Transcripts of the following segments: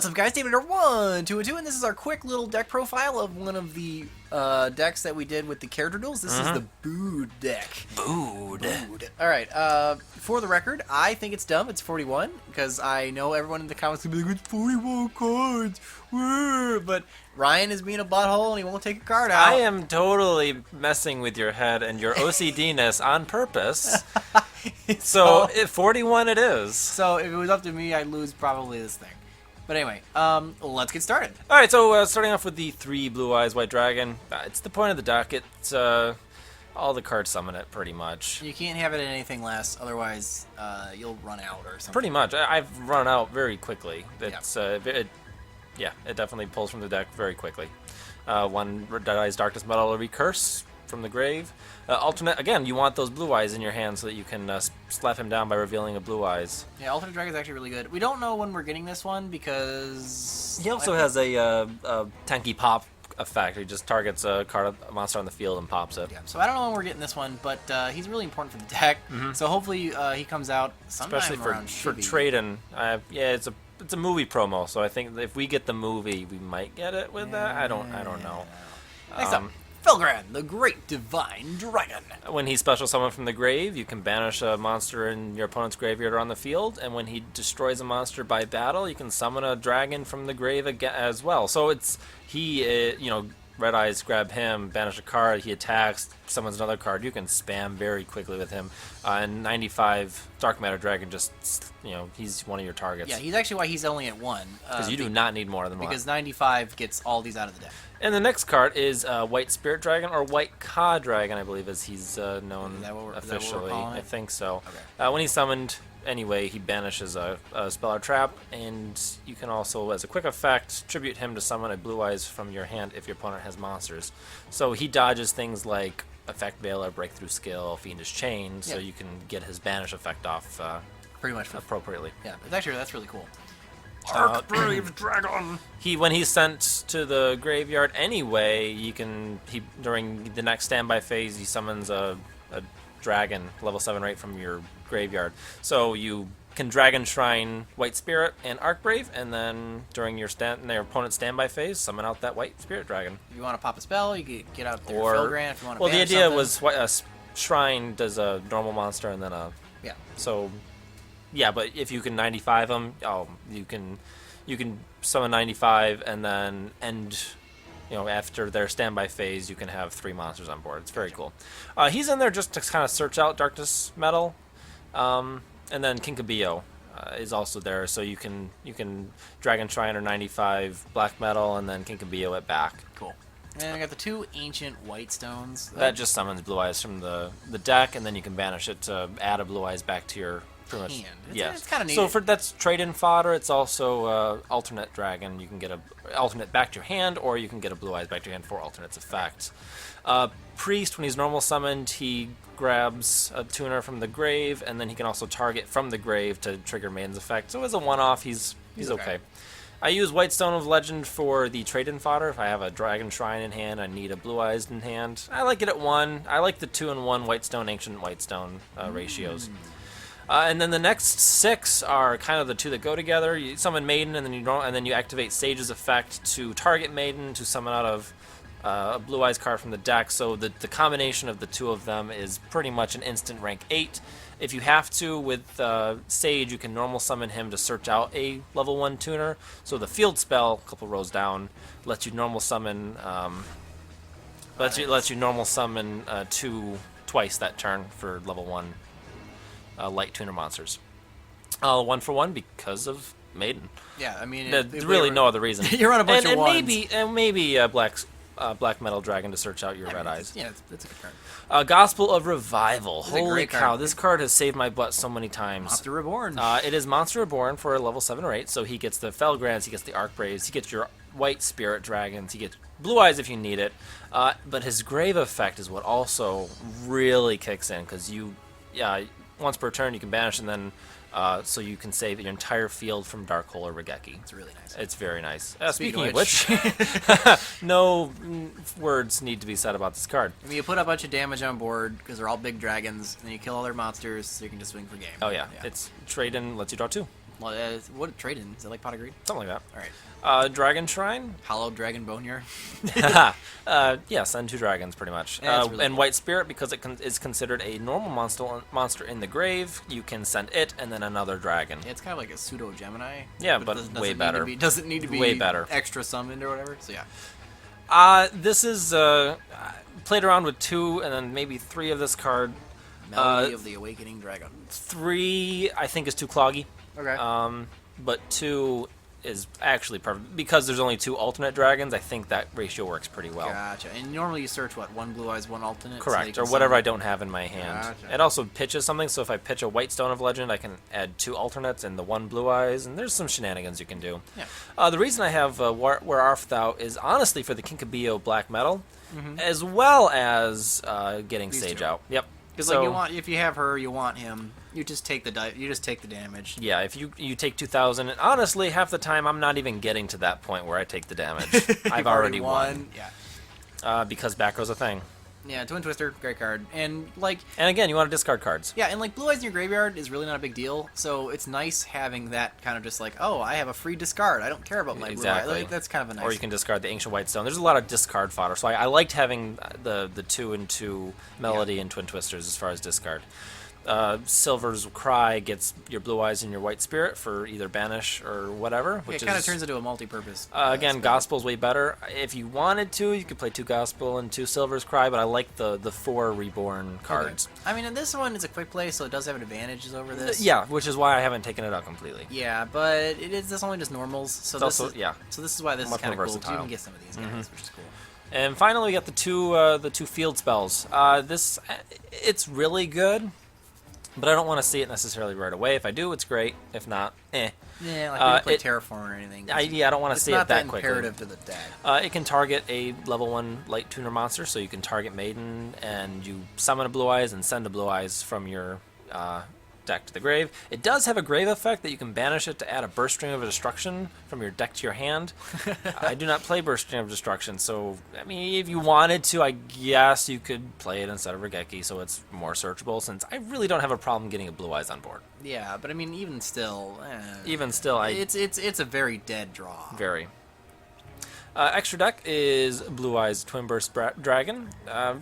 What's up, guys? David here, 1, 2, and 2, and this is our quick little deck profile of one of the decks that we did with the character duels. This is the Bood deck. Bood. Alright, for the record, I think it's dumb. It's 41, because I know everyone in the comments will be like, it's 41 cards. But Ryan is being a butthole, and he won't take a card out. I am totally messing with your head and your OCD-ness on purpose. So, 41 it is. So, if it was up to me, I'd lose probably this thing. But anyway, let's get started. Alright, so starting off with the 3 Blue Eyes White Dragon. It's the point of the deck. It's all the cards summon it, pretty much. You can't have it in anything less, otherwise you'll run out or something. Pretty much. I've run out very quickly. It's it definitely pulls from the deck very quickly. One Dead Eyes Darkness Metal Recurse from the grave. Alternate, again, you want those Blue Eyes in your hand so that you can slap him down by revealing a Blue Eyes. Yeah, Alternate Dragon is actually really good. We don't know when we're getting this one because... He also has a tanky pop effect. He just targets a monster on the field and pops it. Yeah, so I don't know when we're getting this one, but he's really important for the deck. So hopefully he comes out sometime especially around for SHVI. trading. Yeah, it's a movie promo, so I think if we get the movie, we might get it with that. I don't know. Next up, Felgran, the Great Divine Dragon. When he special summons from the grave, you can banish a monster in your opponent's graveyard or on the field, and when he destroys a monster by battle, you can summon a dragon from the grave again as well. So it's Red Eyes grab him, banish a card, he attacks, summons another card. You can spam very quickly with him. And 95 Dark Matter Dragon just, he's one of your targets. Yeah, he's actually why he's only at 1. Because you do not need more than one. Because 95 gets all these out of the deck. And the next card is White Spirit Dragon, or White Ka Dragon, I believe, as he's known officially. I think so. Okay. When he's summoned, anyway, he banishes a spell or trap, and you can also, as a quick effect, tribute him to summon a Blue Eyes from your hand if your opponent has monsters. So he dodges things like Effect Veiler, Breakthrough Skill, Fiendish Chain, so you can get his banish effect off pretty much appropriately. Yeah, that's really cool. Archbrave Dragon. When he's sent to the graveyard anyway, during the next standby phase, he summons a dragon level 7 right from your graveyard. So you can Dragon Shrine White Spirit and Archbrave, and then during your opponent's standby phase, summon out that White Spirit Dragon. If you want to pop a spell, you can get out there Felgran if you want to. Well, the idea something. was Shrine does a normal monster and then a So. Yeah, but if you can 95 them, you can summon 95 and then after their standby phase, you can have 3 monsters on board. It's very cool. He's in there just to kind of search out Darkness Metal, and then Kinkabillo is also there, so you can Dragon Shrine or 95 Black Metal and then Kinkabillo it back. Cool. And I got the 2 ancient white stones. That just summons Blue Eyes from the deck, and then you can banish it to add a Blue Eyes back to your hand. It's kind of neat. So that's trade-in fodder. It's also alternate dragon. You can get a alternate back to your hand, or you can get a Blue Eyes back to your hand for alternate's effect. Priest, when he's normal summoned, he grabs a tuner from the grave, and then he can also target from the grave to trigger Maiden's effect. So as a one-off, he's okay. I use White Stone of Legend for the trade-in fodder. If I have a Dragon Shrine in hand, I need a Blue Eyes in hand. I like it at 1. I like the 2-in-1 White Stone, Ancient White Stone ratios. And then the next 6 are kind of the 2 that go together. You summon Maiden, and then you activate Sage's effect to target Maiden to summon out of a Blue Eyes card from the deck. So the combination of the 2 of them is pretty much an instant rank 8. If you have to, with Sage, you can normal summon him to search out a level 1 tuner. So the field spell, a couple rows down, lets you normal summon. Lets you normal summon 2 twice that turn for level 1. Light tuner monsters. 1 for 1 because of Maiden. Yeah, I mean, really no other reason. You're on a bunch of ones. Maybe Black Metal Dragon to search out your Red Eyes. Yeah, that's a good card. Gospel of Revival. That's Holy cow, this card has saved my butt so many times. Monster Reborn. It is Monster Reborn for a level 7 or 8, so he gets the Felgrans, he gets the Archbraves, he gets your White Spirit Dragons, he gets Blue Eyes if you need it. But his Grave effect is what also really kicks in, because once per turn you can banish, and then so you can save your entire field from Dark Hole or Regeki. It's really nice. It's very nice. Speaking of which, no words need to be said about this card. I mean, you put a bunch of damage on board because they're all big dragons, and then you kill all their monsters, so you can just swing for game. Oh yeah. It's trade in, lets you draw 2. Well, what trade-in? Is it like Pot of Greed? Something like All right. that. Dragon Shrine. Hollow Dragon Boneyard. Yeah, send 2 dragons pretty much. Yeah, that's really and cool. White Spirit, because it is considered a normal monster in the grave, you can send it and then another dragon. Yeah, it's kind of like a pseudo Gemini. Yeah, but doesn't way need to better. doesn't need to be Way better. extra summoned or whatever. So yeah. This is played around with 2 and then maybe 3 of this card. Melody of the Awakening Dragon. 3 I think is too cloggy. Okay. But 2 is actually perfect because there's only 2 alternate dragons. I think that ratio works pretty well. Gotcha. And normally you search what, 1 blue eyes, 1 alternate. Correct, so or whatever I don't have in my hand. Gotcha. It also pitches something, so if I pitch a White Stone of Legend, I can add 2 alternates and the 1 blue eyes, and there's some shenanigans you can do. Yeah. The reason I have Where Art Thou is honestly for the Kinkabio Black Metal, as well as getting These Sage 2. out. Yep. Because So, if you have her, you want him. You just take the damage. yeah, if you take 2,000, and honestly, half the time I'm not even getting to that point where I take the damage. I've You've already won. Yeah. Because back goes a thing. Yeah, Twin Twister, great card. And And again, you want to discard cards. yeah, and blue eyes in your graveyard is really not a big deal. So it's nice having that kind of just oh, I have a free discard. I don't care about my Exactly. blue eye. That's kind of a nice. Or you can discard the Ancient White Stone. There's a lot of discard fodder, so I liked having the 2 and 2 Melody and Twin Twisters as far as discard. Silver's Cry gets your Blue Eyes and your White Spirit for either banish or whatever. Which it kind of is, turns into a multi-purpose. again, spell. Gospel's way better. If you wanted to, you could play 2 Gospel and 2 Silver's Cry, but I like the 4 Reborn cards. Okay. I mean, and this one is a quick play, so it does have advantages over this. Yeah, which is why I haven't taken it out completely. Yeah, but this only just normals. So It's this also- is, yeah. So this is why this Much is kind more of cool. 'Cause You versatile. can get some of these guys, which is cool. And finally, we got the two field spells. It's really good, but I don't want to see it necessarily right away. If I do, it's great. If not, eh. Yeah, like we don't play it- Terraform or anything. I don't want to It's see not it that quickly. imperative to the deck. It can target a level 1 light tuner monster, so you can target Maiden and you summon a Blue Eyes and send a Blue Eyes from your deck to the grave. It does have a grave effect that you can banish it to add a Burst Stream of Destruction from your deck to your hand. I do not play Burst Stream of Destruction, so I mean, if you wanted to, I guess you could play it instead of Regeki, so it's more searchable. Since I really don't have a problem getting a Blue Eyes on board. Yeah, but I mean, even still, It's a very dead draw. very. Extra deck is Blue Eyes Twin Burst Dragon.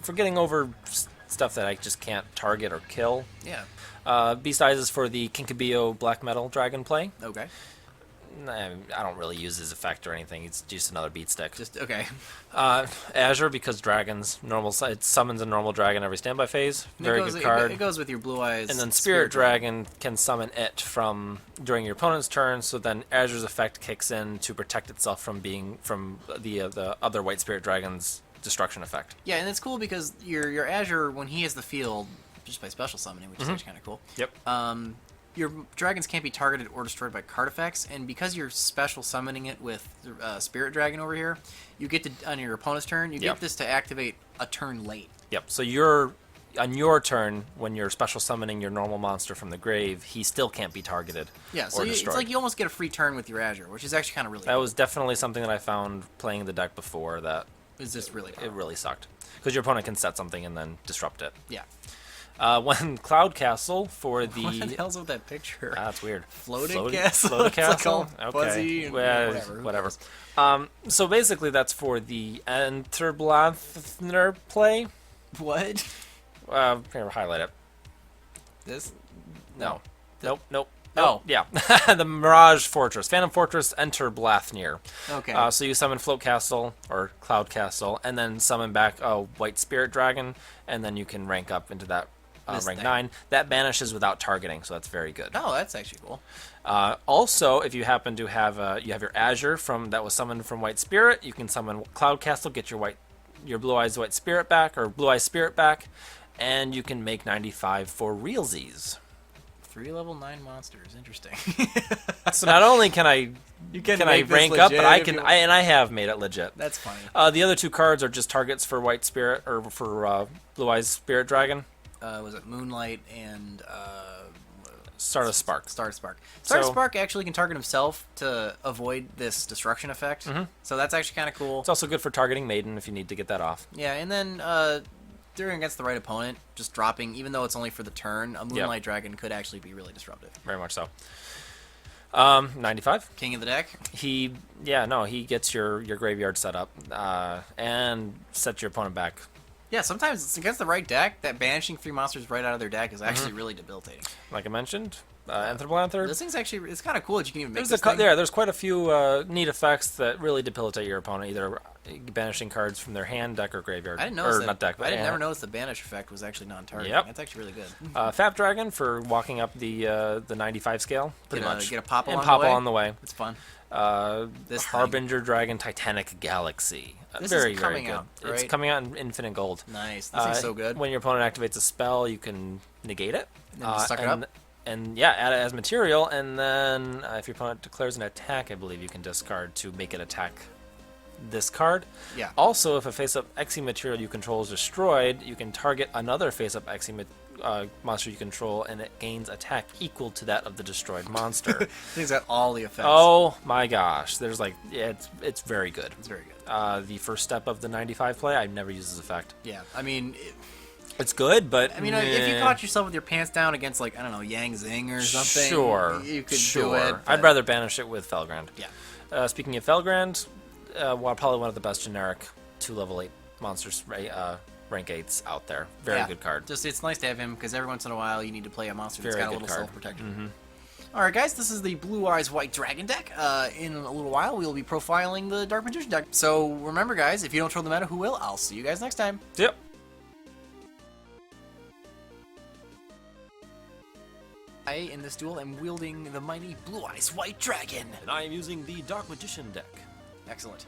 For getting over stuff that I just can't target or kill. Yeah. B-Size is for the Kinkabio Black Metal Dragon play. Okay. I don't really use his effect or anything. It's just another beat stick. Just okay. Azure, because dragons, it summons a normal dragon every standby phase. Very good card. It goes with your Blue Eyes. And then Spirit Dragon can summon it during your opponent's turn, so then Azure's effect kicks in to protect itself from the other White Spirit Dragon's destruction effect. Yeah, and it's cool because your Azure, when he has the field, just by special summoning, which is actually kind of cool. Yep. Your dragons can't be targeted or destroyed by card effects, and because you're special summoning it with Spirit Dragon over here, you get to, on your opponent's turn, you get this to activate a turn late. Yep. So on your turn, when you're special summoning your normal monster from the grave, he still can't be targeted or it's destroyed. like you almost get a free turn with your Azure, which is actually kind of really That cool. was definitely something that I found playing the deck before that It's just really it powerful. really sucked. Because your opponent can set something and then disrupt it. Yeah. When Cloud Castle for the... What the hell's with that picture? That's weird. Floating castle? Floating It's like castle? all fuzzy and whatever. So basically that's for the Enterblathner play. What? Here, highlight it. This? No. Nope. Oh. Yeah. The Mirage Fortress. Phantom Fortress, enter Blathnir. Okay. So you summon Float Castle, or Cloud Castle, and then summon back a White Spirit Dragon, and then you can rank up into that This rank thing. 9. That banishes without targeting, so that's very good. Oh, that's actually cool. Also, if you happen to have you have your Azure that was summoned from White Spirit, you can summon Cloud Castle, get your Blue Eyes White Spirit back, or Blue Eyes Spirit back, and you can make 95 for realsies. 3 level 9 monsters. Interesting. So not only can I You can I make this rank up, but legit I if can you- I have made it legit. That's funny. The other 2 cards are just targets for White Spirit or for Blue Eyes Spirit Dragon. Was it Moonlight and Stardust Spark. Star Spark? So- Star Spark actually can target himself to avoid this destruction effect. So that's actually kind of cool. It's also good for targeting Maiden if you need to get that off. Yeah, and then during against the right opponent, just dropping, even though it's only for the turn, a Moonlight Dragon could actually be really disruptive. Very much so. 95. King of the deck. He gets your graveyard set up and sets your opponent back. Yeah, sometimes it's against the right deck that banishing 3 monsters right out of their deck is actually really debilitating. Like I mentioned, Anthropolanther. This thing's actually, it's kind of cool that you can even make There's this thing. there's quite a few neat effects that really debilitate your opponent, either banishing cards from their hand, deck, or graveyard. I didn't notice or that. not deck, but I didn't hand. never notice the banish effect was actually non-targeting. Yep. That's actually really good. Fap Dragon for walking up the 95 scale, pretty much. Get a pop and along pop the way. on the way. It's fun. This thing. Harbinger Dragon Titanic Galaxy. This very, is very coming good. out, It's right? coming out in Infinite Gold. Nice. This thing's so good. When your opponent activates a spell, you can negate it. And just suck it up? And yeah, add it as material, and then if your opponent declares an attack, I believe you can discard to make it attack this card. Yeah. Also, if a face-up Xe material you control is destroyed, you can target another face-up Xe monster you control, and it gains attack equal to that of the destroyed monster. This thing's got all the effects. Oh my gosh, there's like, yeah, it's very good. It's very good. The first step of the 95 play, I've never used this effect. Yeah. I mean, It's good, but if you caught yourself with your pants down against, like, I don't know, Yang Zing or something, sure, you could sure. do it. I'd rather banish it with Felgrand. Yeah. Speaking of Felgrand, probably one of the best generic 2-level 8 monsters, rank 8s out there. Very good card. Just it's nice to have him because every once in a while you need to play a monster that's Very got a good little card. self-protection. All right, guys, this is the Blue Eyes White Dragon deck. In a little while, we will be profiling the Dark Magician deck. So remember, guys, if you don't control the meta, who will? I'll see you guys next time. Yep. I, in this duel, am wielding the mighty Blue Eyes White Dragon. And I am using the Dark Magician deck. Excellent.